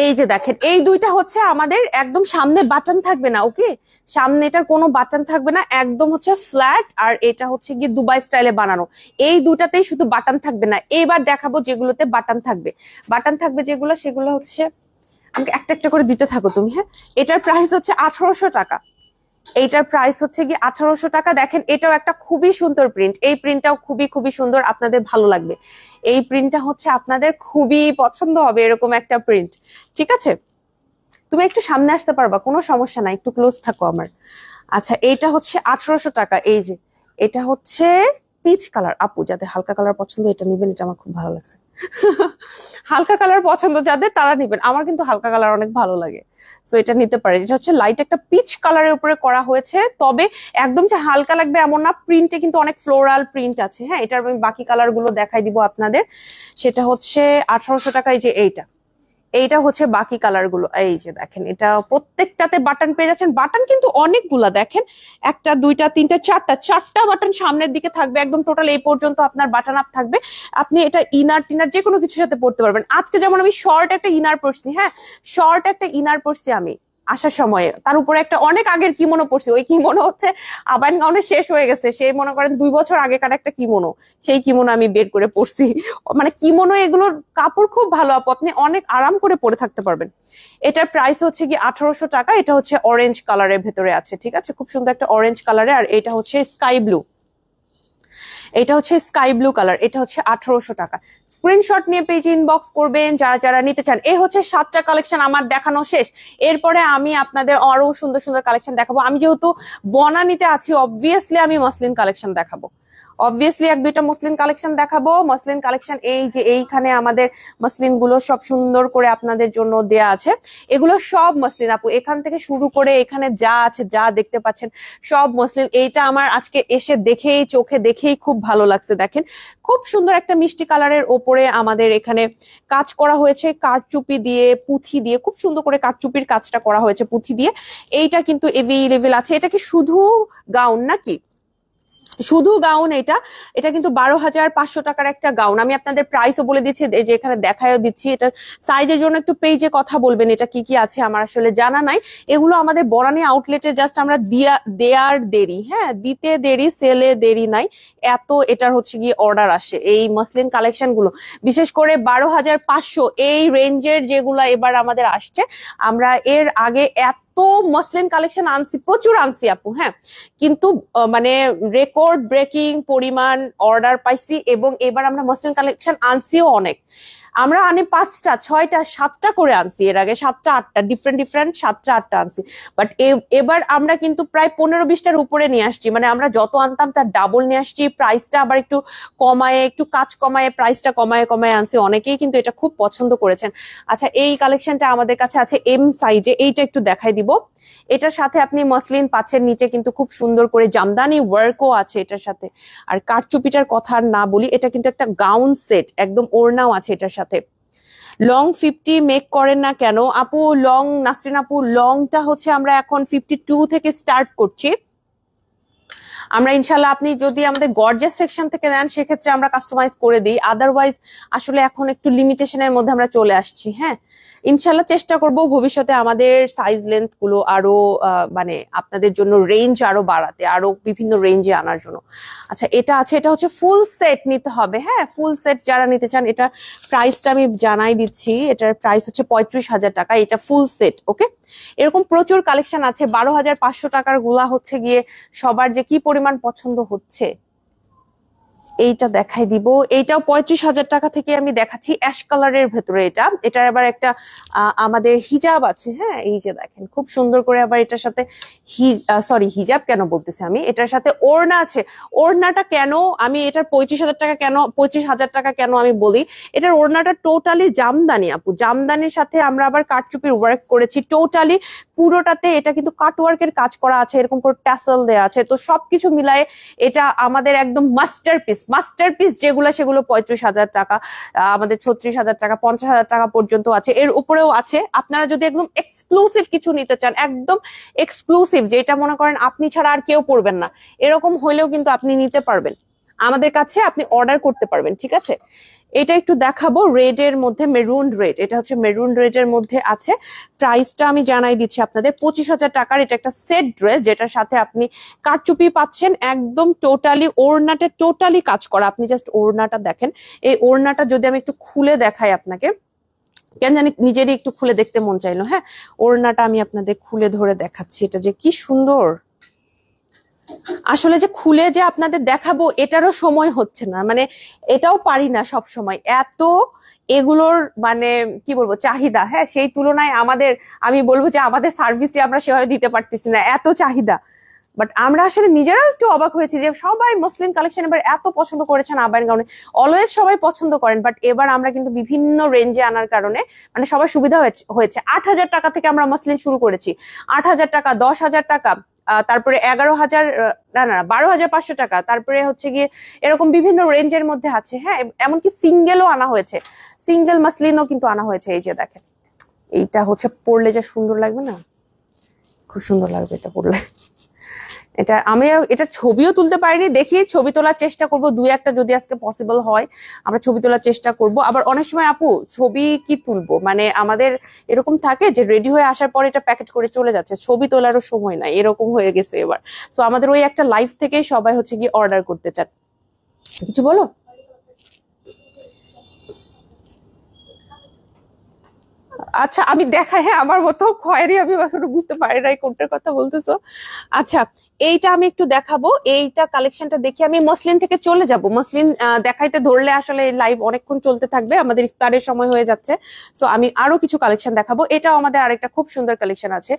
এই যে দেখেন, এই দুইটা হচ্ছে আমাদের একদম সামনে বাটন থাকবে না। ওকে, সামনে এটার কোনো বাটন থাকবে না, একদম হচ্ছে ফ্ল্যাট। আর এটা হচ্ছে গিয়ে দুবাই স্টাইলে বানানো, এই দুটাতেই শুধু বাটন থাকবে না। এইবার দেখাবো যেগুলোতে বাটন থাকবে। বাটন থাকবে সেগুলো হচ্ছে, আমাকে একটা একটা করে দিতে থাকো তুমি। হ্যাঁ, এটার প্রাইস হচ্ছে 1800 টাকা, এইটার প্রাইস হচ্ছে কি 1800 টাকা। দেখেন, এটাও একটা খুবই সুন্দর প্রিন্ট, এই প্রিন্টটাও খুবই খুবই সুন্দর, আপনাদের ভালো লাগবে। এই প্রিন্টটা হচ্ছে আপনাদের খুবই পছন্দ হবে, এরকম একটা প্রিন্ট। ঠিক আছে, তুমি একটু সামনে আসতে পারবা, কোনো সমস্যা নাই, একটু ক্লোজ থাকো আমার। আচ্ছা, এইটা হচ্ছে 1800 টাকা। এই যে এটা হচ্ছে পিচ কালার, আপু যাদের হালকা কালার পছন্দ এটা নিবেন, এটা আমার খুব ভালো লাগছে। হালকা কালার পছন্দ যাদের তারা নিবেন, আমার কিন্তু হালকা কালার অনেক ভালো লাগে, তো এটা নিতে পারেন। এটা হচ্ছে লাইট একটা পিচ কালারের উপরে করা হয়েছে, তবে একদম যে হালকা লাগবে এমন না, প্রিন্টে কিন্তু অনেক ফ্লোরাল প্রিন্ট আছে। হ্যাঁ, এটার আমি বাকি কালার গুলো দেখাই দিব আপনাদের। সেটা হচ্ছে 1800 টাকায়। যে এইটা হচ্ছে বাকি কালার গুলো। এই যে দেখেন, এটা প্রত্যেকটাতে বাটন পেয়ে যাচ্ছেন। বাটন কিন্তু অনেকগুলা, দেখেন একটা দুইটা তিনটা চারটা বাটন সামনের দিকে থাকবে, একদম টোটাল এই পর্যন্ত আপনার বাটন আপ থাকবে। আপনি এটা ইনার টিনার যে কোনো কিছুর সাথে পড়তে পারবেন। আজকে যেমন আমি শর্ট একটা ইনার পরছি, হ্যাঁ শর্ট একটা ইনার পরছি আমি আসার সময়ে, তার উপরে একটা অনেক আগের কিমোনো পরছি। ওই কিমোনো হচ্ছে আবাইন গাউনে শেষ হয়ে গেছে, সেই মনে করেন 2 বছর আগেকার একটা কিমোনো, সেই কিমোনো আমি বের করে পরছি। মানে কিমোনো এগুলোর কাপড় খুব ভালো আপু, আপনি অনেক আরাম করে পরে থাকতে পারবেন। এটার প্রাইস হচ্ছে কি 1800 টাকা। এটা হচ্ছে অরেঞ্জ কালারের ভেতরে আছে, ঠিক আছে, খুব সুন্দর একটা অরেঞ্জ কালারে। আর এটা হচ্ছে স্কাই ব্লু, এটা হচ্ছে স্কাই ব্লু কালার। এটা হচ্ছে 1800 টাকা। স্ক্রিনশট নিয়ে পেজে ইনবক্স করবেন যারা যারা নিতে চান। এই হচ্ছে 7টা কালেকশন আমার দেখানো শেষ। এরপরে আমি আপনাদের আরো সুন্দর সুন্দর কালেকশন দেখাবো। আমি যেহেতু বনানীতে আছি, অবভিয়াসলি আমি মসলিন কালেকশন দেখাবো। অবভিয়াসলি এক দুইটা মসলিন কালেকশন দেখাবো। মসলিন কালেকশন এই যে এইখানে আমাদের মসলিন গুলো সব সুন্দর করে আপনাদের জন্য দেয়া আছে। এগুলো সব মসলিন আপু, এখান থেকে শুরু করে এখানে যা আছে, যা দেখতে পাচ্ছেন সব মসলিন। এইটা আমার আজকে এসে দেখেই, চোখে দেখেই খুব ভালো লাগছে। দেখেন খুব সুন্দর একটা মিষ্টি কালারের ওপরে আমাদের এখানে কাজ করা হয়েছে কারচুপি দিয়ে, পুঁথি দিয়ে, খুব সুন্দর করে কারচুপির কাজটা করা হয়েছে পুঁথি দিয়ে। এইটা কিন্তু এভেইলেবল আছে। এটা কি শুধু গাউন নাকি? শুধু গাউন। এটা এটা কিন্তু 12,500 টাকার একটা গাউন। আমি আপনাদের প্রাইসও বলে দিচ্ছি, এই যে এখানে দেখায়ও দিচ্ছি। এটা সাইজের জন্য একটু পেজে কথা বলবেন, এটা কি কি আছে আমার আসলে জানা নাই। এগুলো আমাদের বনানী আউটলেটে জাস্ট আমরা দেয়ার দেরি, হ্যাঁ দিতে দেরি, সেলে দেরি নাই, এত এটার হচ্ছে গিয়ে অর্ডার আসে এই মসলিন কালেকশন গুলো। বিশেষ করে 12,500 এই রেঞ্জের যেগুলো এবার আমাদের আসছে। আমরা এর আগে তো মসলিন কালেকশন আনছি, প্রচুর আনছি আপু, হ্যাঁ, কিন্তু মানে রেকর্ড ব্রেকিং পরিমাণ অর্ডার পাইছি। এবং এবার আমরা মসলিন কালেকশন আনছিও অনেক। আমরা আনি 5টা 6টা 7টা করে আনছি, এর আগে 7টা 8টা ডিফারেন্ট 7টা 8টা আনছি। বাট এবার আমরা কিন্তু প্রায় 15-20টার উপরে নিয়ে আসছি। মানে আমরা যত আনতাম তার ডাবল নিয়ে আসছি। প্রাইসটা আবার একটু কমায়, একটু কাজ কমায়, প্রাইসটা কমায় কমায় আনছি। অনেকেই কিন্তু এটা খুব পছন্দ করেছেন। আচ্ছা, এই কালেকশনটা আমাদের কাছে আছে এম সাইজে, এইটা একটু দেখাই দিব। এটার সাথে আপনি মসলিন পাচ্ছেন, নিচে কিন্তু খুব সুন্দর করে জামদানি ওয়ার্কও আছে এটার সাথে। আর কারচুপিটার কথা আর না বলি, এটা কিন্তু একটা গাউন সেট, একদম ওড়নাও আছে এটার সাথে। লং 50 মেক করেন না কেন আপু? লং নাসরিন আপু, লংটা হচ্ছে আমরা এখন 52 থেকে স্টার্ট করছি। আমরা ইনশাল্লাহ, আপনি যদি আমাদের গর্জিয়াস সেকশন থেকে নেন সেক্ষেত্রে আমরা কাস্টমাইজ করে দিই। আদারওয়াইজ আসলে এখন একটু লিমিটেশনের মধ্যে আমরা চলে আসছি। হ্যাঁ, ইনশাল্লাহ চেষ্টা করব ভবিষ্যতে আমাদের সাইজ লেন্থ গুলো আরো মানে আপনাদের জন্য রেঞ্জ আরো বাড়াতে, আরো বিভিন্ন রেঞ্জে আনার জন্য। আচ্ছা, এটা আছে, এটা হচ্ছে ফুল সেট নিতে হবে। হ্যাঁ, ফুল সেট যারা নিতে চান, এটা প্রাইসটা আমি জানাই দিচ্ছি। এটার প্রাইস হচ্ছে 35,000 টাকা, এটা ফুল সেট। ওকে, এরকম প্রচুর কালেকশন আছে। 12,500 টাকার গুলা হচ্ছে গিয়ে সবার যে কি পরিমাণ পছন্দ হচ্ছে। এইটা দেখাই দিব, এইটাও 35,000 টাকা থেকে আমি দেখাচ্ছি, অ্যাশ কালারের ভেতরে। এটার আবার একটা আমাদের হিজাব আছে। হ্যাঁ, এই যে দেখেন খুব সুন্দর করে আবার এটার সাথে হিজাব কেন বলতেছি আমি, এটার সাথে ওড়না আছে। ওড়নাটা কেন আমি এটার 35,000 টাকা কেন, 25,000 টাকা কেন আমি বলি, এটার ওড়নাটা টোটালি জামদানি আপু। জামদানির সাথে আমরা আবার কারচুপির ওয়ার্ক করেছি টোটালি পুরোটাতে। এটা কিন্তু কাটওয়ার্কের কাজ করা আছে, এরকম করে ট্যাসেল দেওয়া আছে। তো সবকিছু মিলায়ে এটা আমাদের একদম মাস্টারপিস যেগুলো, সেগুলো 35,000 টাকা, আমাদের 36,000 টাকা, 50,000 টাকা পর্যন্ত আছে। এর উপরেও আছে। আপনারা যদি একদম এক্সক্লুসিভ কিছু নিতে চান, একদম এক্সক্লুসিভ, যেটা মনে করেন আপনি ছাড়া আর কেউ পরবেন না, এরকম হইলেও কিন্তু আপনি নিতে পারবেন আমাদের কাছে, আপনি অর্ডার করতে পারবেন। ঠিক আছে, এটা একটু দেখাবো রেড এর মধ্যে, মেরুন রেড। এটা হচ্ছে মেরুন রেড এর মধ্যে আছে। প্রাইসটা আমি জানাই দিচ্ছি আপনাদের, 25,000 টাকার। এটা একটা সেট ড্রেস, যেটার সাথে আপনি কারচুপি পাচ্ছেন, একদম টোটালি ওড়নাটা টোটালি কাজ করা। আপনি জাস্ট ওড়নাটা দেখেন। এই ওড়নাটা যদি আমি একটু খুলে দেখাই আপনাকে, কেন জানি নিজেরই একটু খুলে দেখতে মন চাইলো। হ্যাঁ, ওড়নাটা আমি আপনাদের খুলে ধরে দেখাচ্ছি, এটা যে কি সুন্দর। আসলে যে খুলে যে আপনাদের দেখাবো এটারও সময় হচ্ছে না, মানে এটাও পারি না সব সময়। এত এগুলোর মানে কি বলবো চাহিদা, হ্যাঁ, সেই তুলনায় আমাদের, আমি বলবো যে আমাদের সার্ভিসে আমরা সেভাবে দিতে পারতেছি না, এত চাহিদা। বাট আমরা আসলে নিজেরাও একটু অবাক হয়েছি যে সবাই মুসলিম কালেকশন এবার এত পছন্দ করেছেন। আবাইন গাউনে অলওয়েজ সবাই পছন্দ করেন, বাট এবার আমরা কিন্তু বিভিন্ন রেঞ্জে আনার কারণে মানে সবার সুবিধা হয়েছে। 8,000 টাকা থেকে আমরা মুসলিম শুরু করেছি, 8,000 টাকা, 10,000 টাকা, তারপরে 11,000, না 12,500 টাকা, তারপরে হচ্ছে গিয়ে এরকম বিভিন্ন রেঞ্জের মধ্যে আছে। হ্যাঁ, এমনকি সিঙ্গেলও আনা হয়েছে, সিঙ্গেল মাসলিনও কিন্তু আনা হয়েছে। এই যে দেখেন, এইটা হচ্ছে পরলে যে সুন্দর লাগবে না, খুব সুন্দর লাগবে এটা পরলে। এটা আমি এটা ছবিও তুলতে পারিনি, দেখি ছবি তোলার চেষ্টা করব, দুই একটা যদি আজকে পসিবল হয় আমরা ছবি তোলার চেষ্টা করব। আবার অনেক সময় আপু ছবি কি তুলবো, মানে আমাদের এরকম থাকে যে রেডি হয়ে আসার পর এটা প্যাকেট করে চলে যাচ্ছে, ছবি তোলারও সময় নাই, এরকম হয়ে গেছে এবার। সো আমাদের ওই একটা লাইভ থেকেই সবাই হচ্ছে কি অর্ডার করতে চান। কিছু বলো। আচ্ছা, আমি দেখাই। হ্যাঁ, আমার মতো খয়েরি, আমি এখনো বুঝতে পারি নাই কোনটার কথা বলতেছো। আচ্ছা, এইটা আমি একটু দেখাবো, এইটা কালেকশনটা দেখি। আমি মসলিন থেকে চলে যাব, মসলিন দেখাইতে ধরলে আসলে লাইভ অনেকক্ষণ চলতে থাকবে, আমাদের ইফতারের সময় হয়ে যাচ্ছে। সো আমি আরো কিছু কালেকশন দেখাবো। এটাও আমাদের আরেকটা খুব সুন্দর কালেকশন আছে।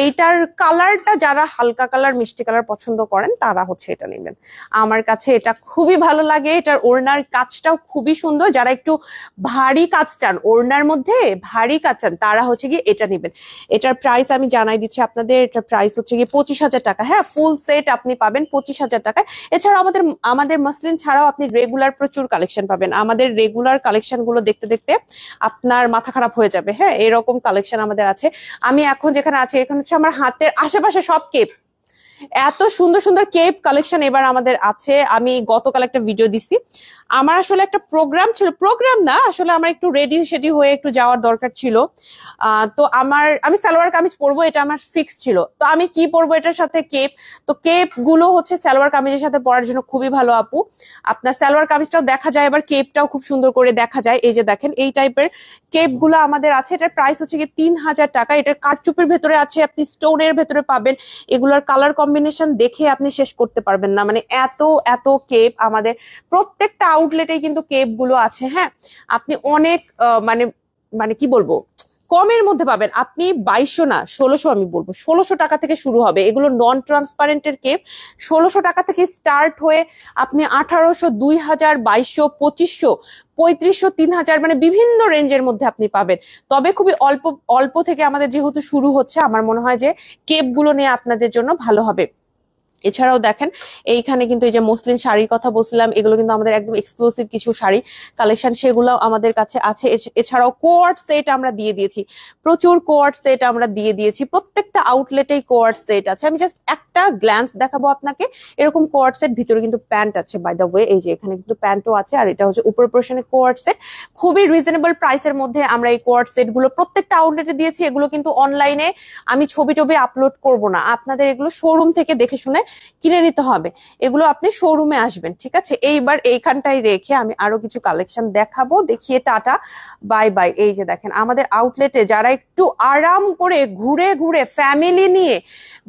এইটার কালারটা যারা হালকা কালার মিষ্টি কালার পছন্দ করেন তারা হচ্ছে এটা নেবেন। আমার কাছে এটা খুবই ভালো লাগে। এটার ওড়নার কাজটাও খুবই সুন্দর। যারা একটু ভারী কাজ চান, ওড়নার মধ্যে ভারী কাজ চান, তারা হচ্ছে গিয়ে এটা নেবেন। এটার প্রাইস আমি জানাই দিচ্ছি আপনাদের। এটার প্রাইস হচ্ছে গিয়ে 25,000 টাকা। হ্যাঁ, ফুল সেট আপনি পাবেন 25,000 টাকায়। এছাড়াও আমাদের মসলিন ছাড়াও আপনি রেগুলার প্রচুর কালেকশন পাবেন। আমাদের রেগুলার কালেকশন গুলো দেখতে দেখতে আপনার মাথা খারাপ হয়ে যাবে। হ্যাঁ, এরকম কালেকশন আমাদের আছে। আমি এখন যেখানে আছি এখানে হচ্ছে আমার হাতের আশেপাশে সব কেপ, এত সুন্দর সুন্দর কেপ কালেকশন এবার আমাদের আছে। আমি গতকাল একটা ভিডিও দিছি। আমার আসলে একটা প্রোগ্রাম ছিল, প্রোগ্রাম না আসলে, আমার একটু রেডি সেডি হয়ে একটু যাওয়ার দরকার ছিল। তো আমি সালোয়ার কামিজ পরবো, এটা আমার ফিক্স ছিল। তো আমি কি পরবো এটার সাথে? কেপ। তো কেপ গুলো হচ্ছে সালোয়ার কামিজের সাথে পরার জন্য খুবই ভালো আপু। আপনার সালোয়ার কামিজটাও দেখা যায়, এবার কেপটাও খুব সুন্দর করে দেখা যায়। এই যে দেখেন এই টাইপের কেপ গুলো আমাদের আছে। এটার প্রাইস হচ্ছে কি 3,000 টাকা। এটার কারচুপির ভেতরে আছে, আপনি স্টোনের ভেতরে পাবেন। এগুলোর কালার কম্বিনেশন দেখে আপনি শেষ করতে পারবেন না, মানে এত এত কেপ আমাদের প্রত্যেকটা আউটলেটে কিন্তু কেপ গুলো আছে। হ্যাঁ, আপনি অনেক মানে মানে কি বলবো, কমের মধ্যে পাবেন। আপনি 2200 না 1600, আমি বলবো 1600 টাকা থেকে শুরু হবে। এগুলো নন ট্রান্সপারেন্টের কেপ। 1600 টাকা থেকে স্টার্ট হয়ে আপনি 1800, 2000, 2200, 2500, 3500, 3000, মানে বিভিন্ন রেঞ্জের মধ্যে আপনি পাবেন। তবে খুবই অল্প অল্প থেকে আমাদের যেহেতু শুরু হচ্ছে, আমার মনে হয় যে কেপ গুলো নিয়ে আপনাদের জন্য ভালো হবে। এছাড়াও দেখেন এইখানে কিন্তু এই যে মসলিন শাড়ির কথা বলছিলাম, এগুলো কিন্তু আমাদের একদম এক্সক্লুসিভ কিছু শাড়ি কালেকশন, সেগুলো আমাদের কাছে আছে। এছাড়াও কোয়ার্ড সেট আমরা দিয়ে দিয়েছি, প্রচুর কোয়ার্ড সেট আমরা দিয়ে দিয়েছি। প্রত্যেকটা আউটলেটেই কোয়ার্ড সেট আছে। আমি জাস্ট একটা গ্ল্যান্স দেখাবো আপনাকে। এরকম কোয়ার্ড সেট, ভিতরে কিন্তু প্যান্ট আছে বাই দ্য ওয়ে, এই যে এখানে কিন্তু প্যান্টও আছে। আর এটা হচ্ছে উপর পোর্শনের কোয়ার্ড সেট। খুবই রিজনেবল প্রাইসের মধ্যে আমরা এই কোয়ার্ড সেট গুলো প্রত্যেকটা আউটলেটে দিয়েছি। এগুলো কিন্তু অনলাইনে আমি ছবি টবি আপলোড করব না, আপনাদের এগুলো শোরুম থেকে দেখে শুনে কিনে নিতে হবে। এগুলো আপনি শোরুমে আসবেন, ঠিক আছে? এইবার এইখানটায় রেখে আমি আরো কিছু কালেকশন দেখাবো, দেখিয়ে টাটা বাই বাই। এই যে দেখেন আমাদের আউটলেটে যারা একটু আরাম করে ঘুরে ঘুরে ফ্যামিলি নিয়ে,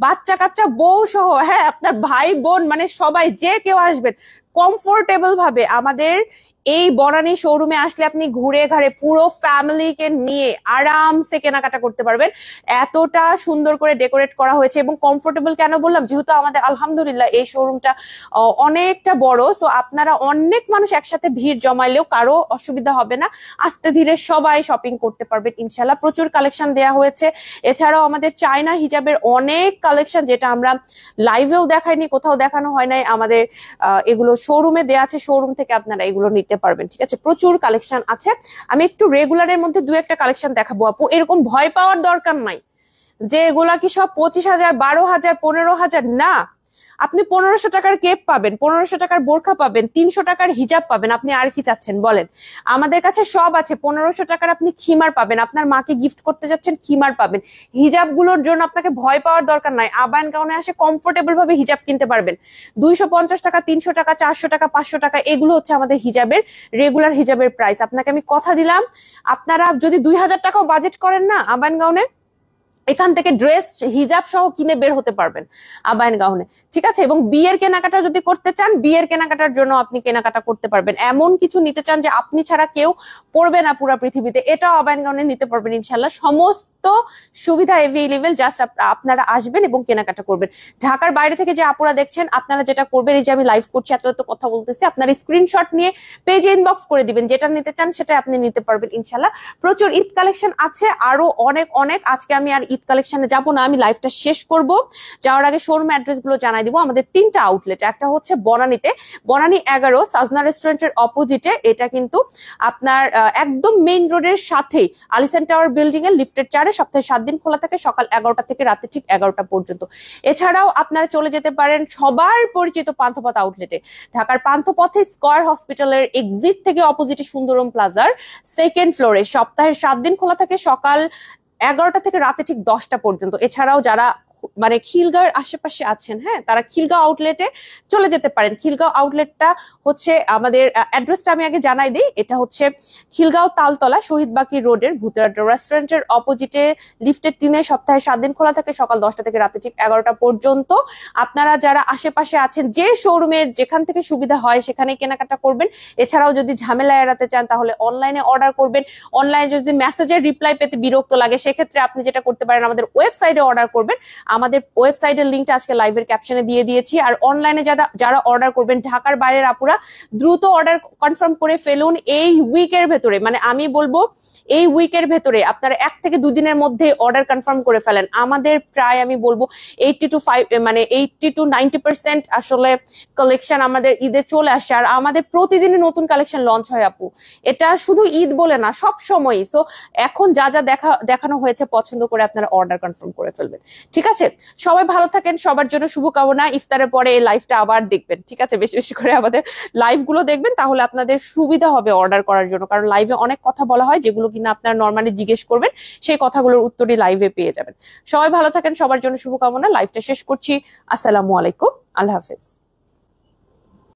বাচ্চা কাচ্চা বউ সহ, হ্যাঁ আপনার ভাই বোন, মানে সবাই যে কেউ আসবেন কমফোর্টেবল ভাবে আমাদের এই বনানী শোরুমে আসলে আপনি ঘুরে ঘাড়ে পুরো ফ্যামিলিকে নিয়ে আরামসে কেনাকাটা করতে পারবেন। এতটা সুন্দর করে ডেকোরেট করা হয়েছে। এবং কমফোর্টেবল কেন বললাম, যেহেতু আমাদের আলহামদুলিল্লাহ এই শোরুমটা অনেকটা বড়, সো আপনারা অনেক মানুষ একসাথে ভিড় জমাইলেও কারো অসুবিধা হবে না, আস্তে ধীরে সবাই শপিং করতে পারবেন ইনশাল্লাহ। প্রচুর কালেকশন দেয়া হয়েছে। এছাড়াও আমাদের চায়না হিজাবের অনেক কালেকশন, যেটা আমরা লাইভেও দেখাইনি, কোথাও দেখানো হয় নাই, আমাদের এগুলো শোরুমে দেয়া আছে। শোরুম থেকে আপনারা এগুলো নিতে পারবেন, ঠিক আছে? প্রচুর কালেকশন আছে। আমি একটু রেগুলারের মধ্যে দু একটা কালেকশন দেখাবো আপু। এরকম ভয় পাওয়ার দরকার নাই যে এগুলা কি সব 25,000, 12,000, 15,000 না। আপনি 1500 টাকার কেপ পাবেন, 1500 টাকার বোরখা পাবেন, 300 টাকার হিজাব পাবেন। আপনি আর কি চাচ্ছেন বলেন? আমাদের কাছে সব আছে। 1500 টাকার আপনি খিমার পাবেন, আপনার মাকে গিফট করতে যাচ্ছেন, খিমার পাবেন। হিজাব গুলোর জন্য আপনাকে ভয় পাওয়ার দরকার নাই। আবায়ন গাউনে আসে কমফোর্টেবল ভাবে হিজাব কিনতে পারবেন। 250 টাকা, 300 টাকা, 400 টাকা, 500 টাকা, এগুলো হচ্ছে আমাদের হিজাবের রেগুলার হিজাবের প্রাইস। আপনাকে আমি কথা দিলাম, আপনারা যদি 2000 টাকাও বাজেট করেন না আবায়ন গাউনে, এখান থেকে ড্রেস হিজাব সহ কিনে বের হতে পারবেন আবায়ন গাউনে, ঠিক আছে? এবং বিয়ের কেনাকাটা যদি করতে চান, বিয়ের কেনাকাটার জন্য আপনি কেনাকাটা করতে পারবেন। এমন কিছু নিতে চান যে আপনি ছাড়া কেউ পড়বে না পুরো পৃথিবীতে, এটাও আবায়ন গাউনে নিতে পারবেন ইনশাল্লাহ। সমস্ত সুবিধা এভেইলেবল, জাস্ট আপনারা আসবেন এবং কেনাকাটা করবেন। ঢাকার বাইরে থেকে যে আপুরা দেখছেন, আপনারা যেটা করবেন, এই যে আমি লাইভ করছি, এত এত কথা বলতেছি, আপনার স্ক্রিনশট নিয়ে পেজে ইনবক্স করে দিবেন, যেটা নিতে চান সেটা আপনি নিতে পারবেন ইনশাল্লাহ। প্রচুর ঈদ কালেকশন আছে আরো অনেক অনেক। আজকে আমি আর ঈদ কালেকশনে যাব না, আমি লাইভটা শেষ করব। যাওয়ার আগে শোরুম অ্যাড্রেস গুলো জানাই দিব। আমাদের 3টা আউটলেট, একটা হচ্ছে বনানীতে, বনানী 11 সাজনা রেস্টুরেন্টের অপোজিটে। এটা কিন্তু আপনার একদম মেইন রোডের সাথেই আলিসান টাওয়ার বিল্ডিং এর লিফটের 4-এ, সপ্তাহে 7 দিন খোলা থাকে, সকাল 11টা থেকে রাতে ঠিক 11টা পর্যন্ত। এছাড়াও আপনারা চলে যেতে পারেন সবার পরিচিত পান্থপথ আউটলেটে। ঢাকার পান্থপথে স্কয়ার হসপিটালের এক্সিট থেকে অপোজিটে সুন্দরম প্লাজার 2nd ফ্লোরে সপ্তাহে 7 দিন খোলা থাকে, সকাল 11টা থেকে রাতে ঠিক 10টা পর্যন্ত। এছাড়াও যারা মানে খিলগাঁওয়ের আশেপাশে আছেন, হ্যাঁ, তারা খিলগাঁও আউটলেটে চলে যেতে পারেন। খিলগাঁও আউটলেটটা হচ্ছে আমাদের অ্যাড্রেসটা আমি আগে জানাই দিই। এটা হচ্ছে খিলগাঁও তালতলা শহীদ বাকির রোডের ভূতেরাড্ডা রেস্টুরেন্টের অপোজিটে লিফটের 3-এ সপ্তাহে 7 দিন খোলা থাকে, সকাল 10টা থেকে রাতে ঠিক 11টা পর্যন্ত। আপনারা যারা আশেপাশে আছেন, যে শোরুমের যেখান থেকে সুবিধা হয় সেখানে কেনাকাটা করবেন। এছাড়াও যদি ঝামেলা এড়াতে চান তাহলে অনলাইনে অর্ডার করবেন। অনলাইনে যদি মেসেজের রিপ্লাই পেতে বিরক্ত লাগে সেক্ষেত্রে আপনি যেটা করতে পারেন, আমাদের ওয়েবসাইটে অর্ডার করবেন। আমাদের ওয়েবসাইটের লিঙ্কটা আজকে লাইভের ক্যাপশনে দিয়ে দিয়েছি। আর অনলাইনে যারা অর্ডার করবেন, ঢাকার বাইরের আপুরা দ্রুত অর্ডার কনফার্ম করে ফেলুন এই উইকের ভেতরে। মানে আমি বলবো এই উইকের ভেতরে আপনারা 1 থেকে 2 দিনের মধ্যে অর্ডার কনফার্ম করে ফেলেন। আমাদের প্রায় আমি বলবো 80 to 90% আসলে কালেকশন আমাদের ঈদে চলে আসে। আর আমাদের প্রতিদিনই নতুন কালেকশন লঞ্চ হয় আপু, এটা শুধু ঈদ বলে না, সব সময়ই। সো এখন যা যা দেখানো হয়েছে পছন্দ করে আপনারা অর্ডার কনফার্ম করে ফেলবেন। ঠিক আছে, সবাই ভালো থাকেন, সবার জন্য শুভকামনা। ইফতারের পরে এই লাইভটা আবার দেখবেন, ঠিক আছে, বেশি বেশি করে আমাদের লাইভ গুলো দেখবেন, তাহলে আপনাদের সুবিধা হবে অর্ডার করার জন্য। কারণ লাইভে অনেক কথা বলা হয় যেগুলো কিনা আপনারা নর্মালি জিজ্ঞেস করবেন, সেই কথাগুলোর উত্তরই লাইভে পেয়ে যাবেন। সবাই ভালো থাকেন, সবার জন্য শুভকামনা। লাইভটা শেষ করছি। আসসালামু আলাইকুম, আল্লাহ হাফেজ।